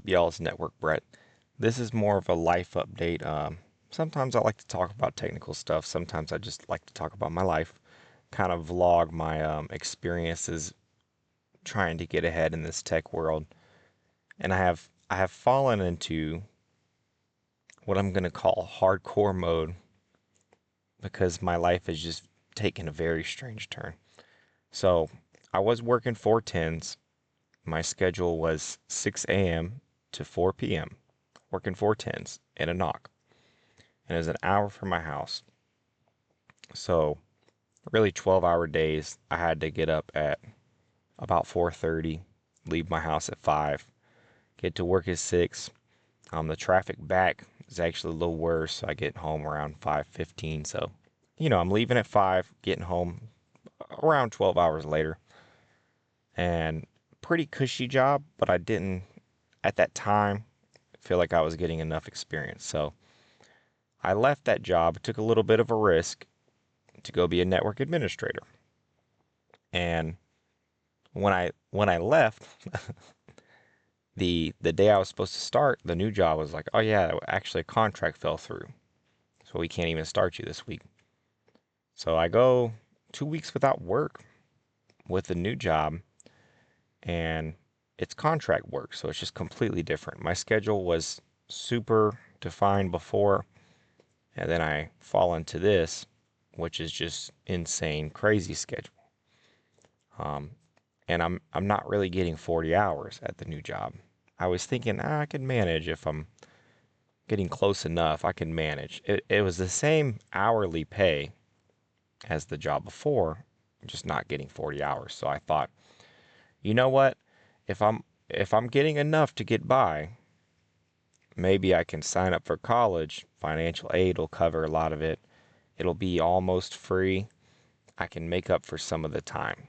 up, y'all? It's NetworkBret. This is more of a life update. Sometimes I like to talk about technical stuff. Sometimes I just like to talk about my life, kind of vlog my experiences trying to get ahead in this tech world. And I have fallen into what I'm going to call hardcore mode because my life has just taken a very strange turn. So I was working 410s. My schedule was 6 a.m. to 4 p.m. working 410s in a knock. And it was an hour from my house. So really 12-hour days. I had to get up at about 4:30, leave my house at 5, get to work at 6. The traffic back is actually a little worse. So I get home around 5:15. So, I'm leaving at 5, getting home around 12 hours later. And pretty cushy job, but I didn't at that time feel like I was getting enough experience. So I left that job, took a little bit of a risk to go be a network administrator. And when I left, the day I was supposed to start, the new job was like, "Oh yeah, actually a contract fell through. So we can't even start you this week." So I go 2 weeks without work with the new job, and it's contract work, so it's just completely different. My schedule was super defined before, and then I fall into this, which is just insane, crazy schedule. Um, and I'm not really getting 40 hours at the new job. I was thinking I can manage if I'm getting close enough. I can manage. It was the same hourly pay as the job before, just not getting 40 hours. So I thought, you know what? If I'm getting enough to get by, maybe I can sign up for college. Financial aid will cover a lot of it. It'll be almost free. I can make up for some of the time.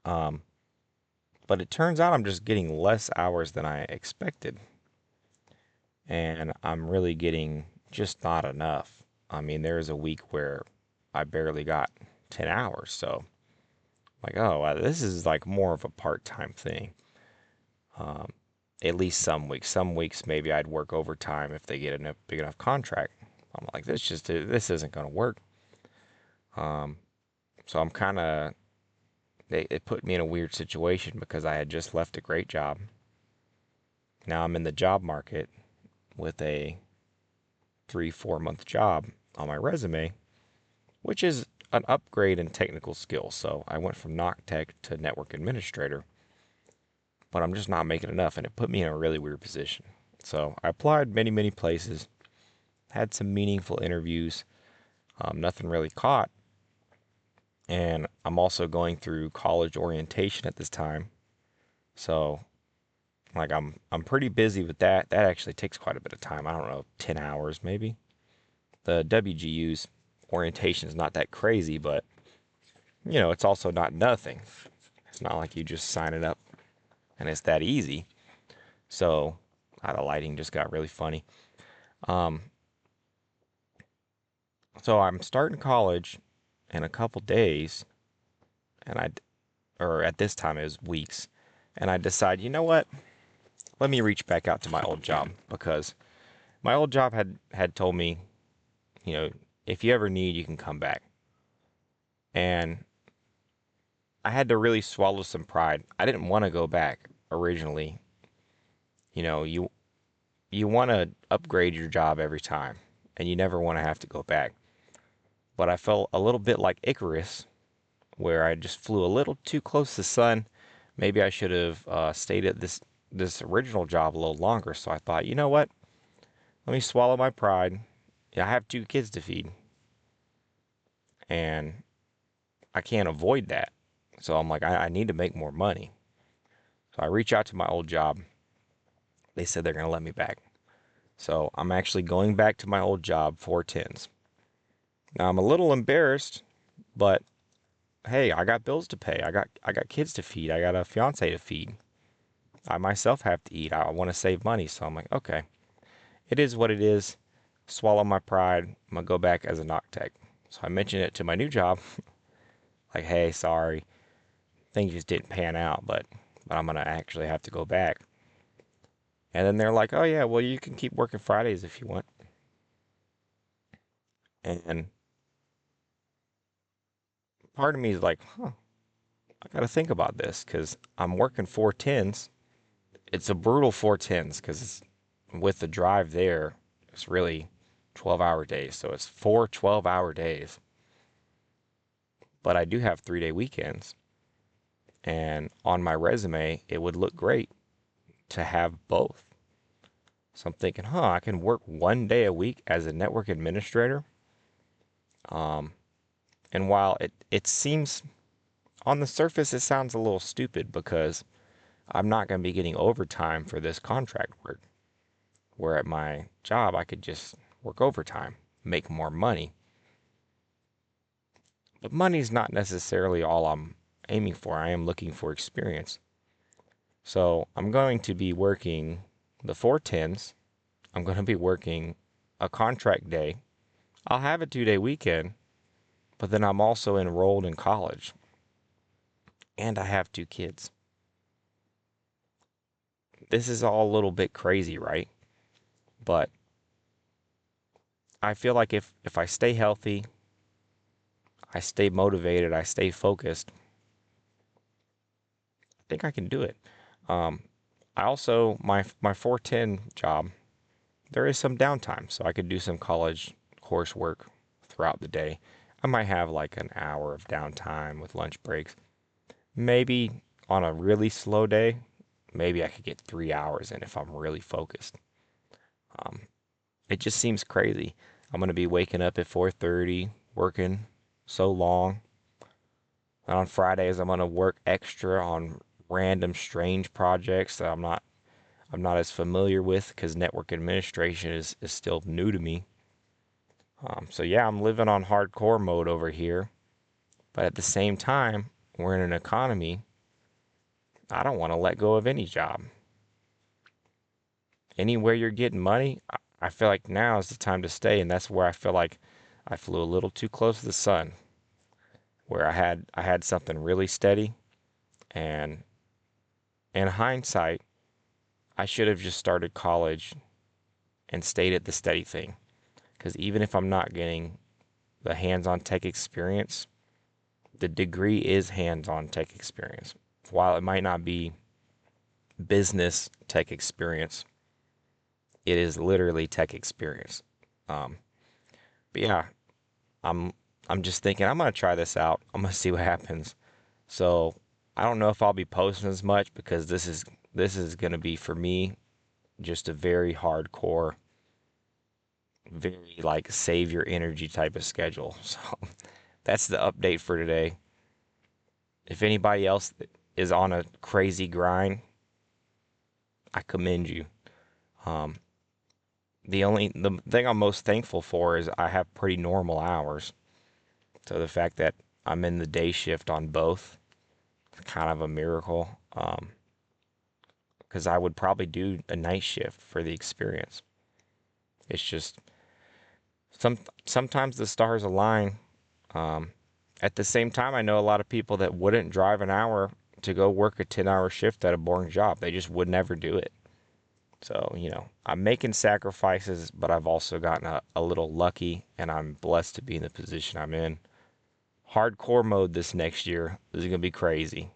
Um, but it turns out I'm just getting less hours than I expected. And I'm really getting just not enough. I mean, there was a week where I barely got 10 hours. So, like, oh, this is like more of a part time thing. Um, at least some weeks. Some weeks maybe I'd work overtime if they get a big enough contract. I'm like, this isn't going to work. Um, so I'm kind of it put me in a weird situation because I had just left a great job. Now I'm in the job market with a 3-4 month job on my resume, which is an upgrade in technical skills. So I went from knock tech to network administrator, but I'm just not making enough, and it put me in a really weird position. So I applied many places, had some meaningful interviews, nothing really caught. And I'm also going through college orientation at this time. So like I'm pretty busy with that. That actually takes quite a bit of time. I don't know, 10 hours maybe. The WGU's orientation is not that crazy, but it's also not nothing. It's not like you just sign it up and it's that easy. So the lighting just got really funny. Um, so I'm starting college in a couple days, and or at this time it was weeks, and I decide, you know what? Let me reach back out to my old job because my old job had told me, you know, if you ever need, you can come back. And I had to really swallow some pride. I didn't want to go back originally. You know, you want to upgrade your job every time, and you never want to have to go back. But I felt a little bit like Icarus, where I just flew a little too close to the sun. Maybe I should have stayed at this original job a little longer. So I thought, you know what? Let me swallow my pride. Yeah, I have 2 kids to feed, and I can't avoid that. So I'm like, I need to make more money. So I reach out to my old job. They said they're going to let me back. So I'm actually going back to my old job, 410s. Now I'm a little embarrassed, but hey, I got bills to pay. I got kids to feed. I got a fiance to feed. I myself have to eat. I want to save money. So I'm like, okay, it is what it is. Swallow my pride. I'm going to go back as a knock tech. So I mentioned it to my new job. Like, hey, sorry. Things just didn't pan out, but I'm going to actually have to go back. And then they're like, oh, yeah, well, you can keep working Fridays if you want. And part of me is like, huh, I got to think about this because I'm working 410s. It's a brutal 410s because with the drive there, it's really 12-hour days. So it's 4 12-hour days. But I do have 3-day weekends. And on my resume, it would look great to have both. So I'm thinking, huh, I can work 1 day a week as a network administrator. Um, and while it seems on the surface, it sounds a little stupid because I'm not going to be getting overtime for this contract work. Where at my job, I could just work overtime, make more money. But money's not necessarily all I'm aiming for. I am looking for experience. So I'm going to be working the 410s. I'm going to be working a contract day. I'll have a 2-day weekend, but then I'm also enrolled in college and I have 2 kids. This is all a little bit crazy, right? But I feel like if I stay healthy, I stay motivated, I stay focused, I think I can do it. Um, I also my 410 job, there is some downtime, so I could do some college coursework throughout the day. I might have like an hour of downtime with lunch breaks. Maybe on a really slow day, maybe I could get 3 hours in if I'm really focused. Um, it just seems crazy. I'm gonna be waking up at 4:30, working so long. And on Fridays, I'm gonna work extra on random strange projects that I'm not as familiar with because network administration is still new to me. So yeah, I'm living on hardcore mode over here, but at the same time, we're in an economy. I don't want to let go of any job. Anywhere you're getting money, I feel like now is the time to stay, and that's where I feel like I flew a little too close to the sun, where I had something really steady, and in hindsight, I should have just started college and stayed at the steady thing. Because even if I'm not getting the hands-on tech experience, the degree is hands-on tech experience. While it might not be business tech experience, it is literally tech experience. Um, but yeah, I'm I'm just thinking I'm gonna try this out. I'm gonna see what happens. So I don't know if I'll be posting as much because this is gonna be for me just a very hardcore, very like save your energy type of schedule. So that's the update for today. If anybody else is on a crazy grind, I commend you. Um, the thing I'm most thankful for is I have pretty normal hours. So the fact that I'm in the day shift on both is kind of a miracle. Because I would probably do a night shift for the experience. It's just sometimes the stars align. Um, at the same time, I know a lot of people that wouldn't drive an hour to go work a 10-hour shift at a boring job. They just would never do it. So, I'm making sacrifices, but I've also gotten a little lucky and I'm blessed to be in the position I'm in. Hardcore mode this next year. This is going to be crazy.